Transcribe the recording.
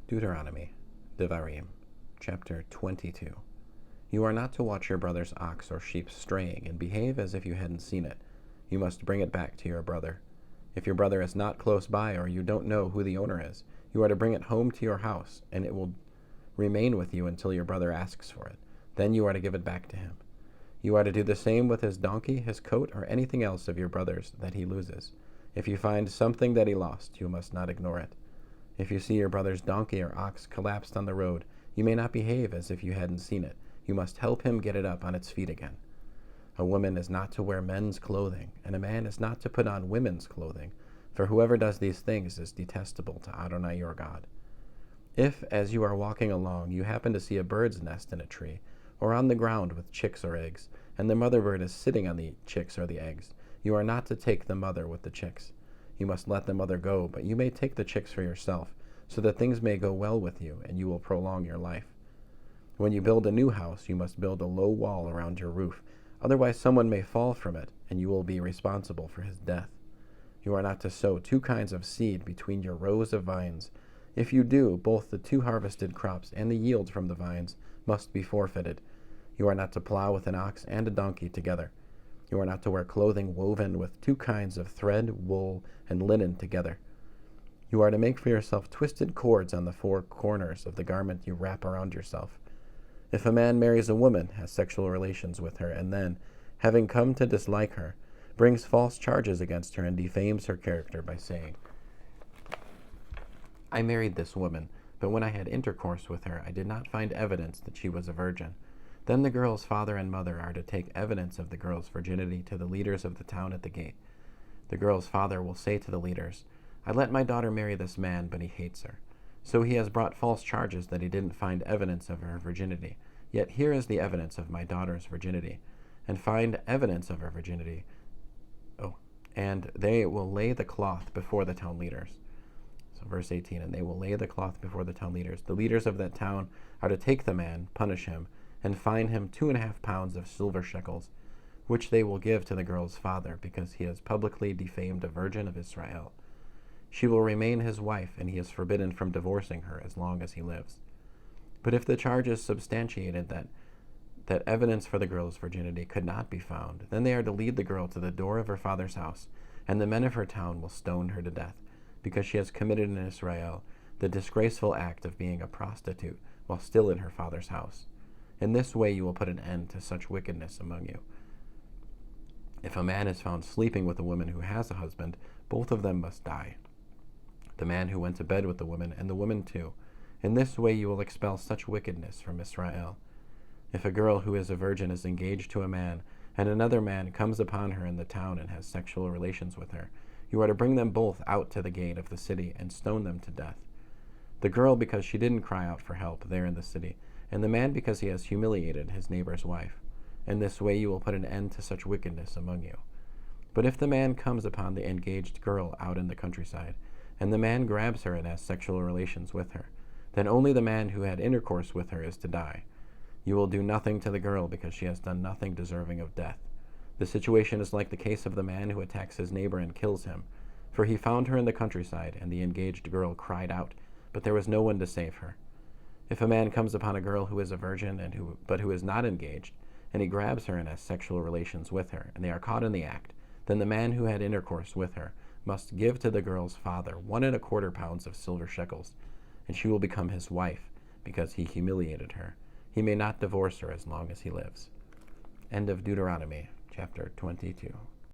Deuteronomy, Devarim, chapter 22. You are not to watch your brother's ox or sheep straying, and behave as if you hadn't seen it. You must bring it back to your brother. If your brother is not close by, or you don't know who the owner is, you are to bring it home to your house, and it will remain with you until your brother asks for it. Then you are to give it back to him. You are to do the same with his donkey, his coat, or anything else of your brother's that he loses. If you find something that he lost, you must not ignore it. If you see your brother's donkey or ox collapsed on the road, you may not behave as if you hadn't seen it. You must help him get it up on its feet again. A woman is not to wear men's clothing, and a man is not to put on women's clothing, for whoever does these things is detestable to Adonai your God. If, as you are walking along, you happen to see a bird's nest in a tree, or on the ground with chicks or eggs, and the mother bird is sitting on the chicks or the eggs, you are not to take the mother with the chicks. You must let the mother go, but you may take the chicks for yourself, so that things may go well with you, and you will prolong your life. When you build a new house, you must build a low wall around your roof. Otherwise someone may fall from it, and you will be responsible for his death. You are not to sow two kinds of seed between your rows of vines. If you do, both the two harvested crops and the yield from the vines must be forfeited. You are not to plow with an ox and a donkey together. You are not to wear clothing woven with two kinds of thread, wool, and linen together. You are to make for yourself twisted cords on the four corners of the garment you wrap around yourself. If a man marries a woman, has sexual relations with her, and then, having come to dislike her, brings false charges against her and defames her character by saying, I married this woman, but when I had intercourse with her, I did not find evidence that she was a virgin. Then the girl's father and mother are to take evidence of the girl's virginity to the leaders of the town at the gate. The girl's father will say to the leaders, I let my daughter marry this man, but he hates her. So he has brought false charges that he didn't find evidence of her virginity. Yet here is the evidence of my daughter's virginity. And find evidence of her virginity. And they will lay the cloth before the town leaders. So verse 18, and they will lay the cloth before the town leaders. The leaders of that town are to take the man, punish him, and fine him 2.5 pounds of silver shekels, which they will give to the girl's father, because he has publicly defamed a virgin of Israel. She will remain his wife, and he is forbidden from divorcing her as long as he lives. But if the charge is substantiated that evidence for the girl's virginity could not be found, then they are to lead the girl to the door of her father's house, and the men of her town will stone her to death, because she has committed in Israel the disgraceful act of being a prostitute while still in her father's house. In this way you will put an end to such wickedness among you. If a man is found sleeping with a woman who has a husband, both of them must die, the man who went to bed with the woman and the woman too. In this way you will expel such wickedness from Israel. If a girl who is a virgin is engaged to a man, and another man comes upon her in the town and has sexual relations with her, you are to bring them both out to the gate of the city and stone them to death. The girl because she didn't cry out for help there in the city, and the man because he has humiliated his neighbor's wife. In this way you will put an end to such wickedness among you. But if the man comes upon the engaged girl out in the countryside, and the man grabs her and has sexual relations with her, then only the man who had intercourse with her is to die. You will do nothing to the girl because she has done nothing deserving of death. The situation is like the case of the man who attacks his neighbor and kills him, for he found her in the countryside, and the engaged girl cried out, but there was no one to save her. If a man comes upon a girl who is a virgin but who is not engaged, and he grabs her and has sexual relations with her, and they are caught in the act, then the man who had intercourse with her must give to the girl's father 1.25 pounds of silver shekels, and she will become his wife, because he humiliated her. He may not divorce her as long as he lives. End of Deuteronomy, chapter 22.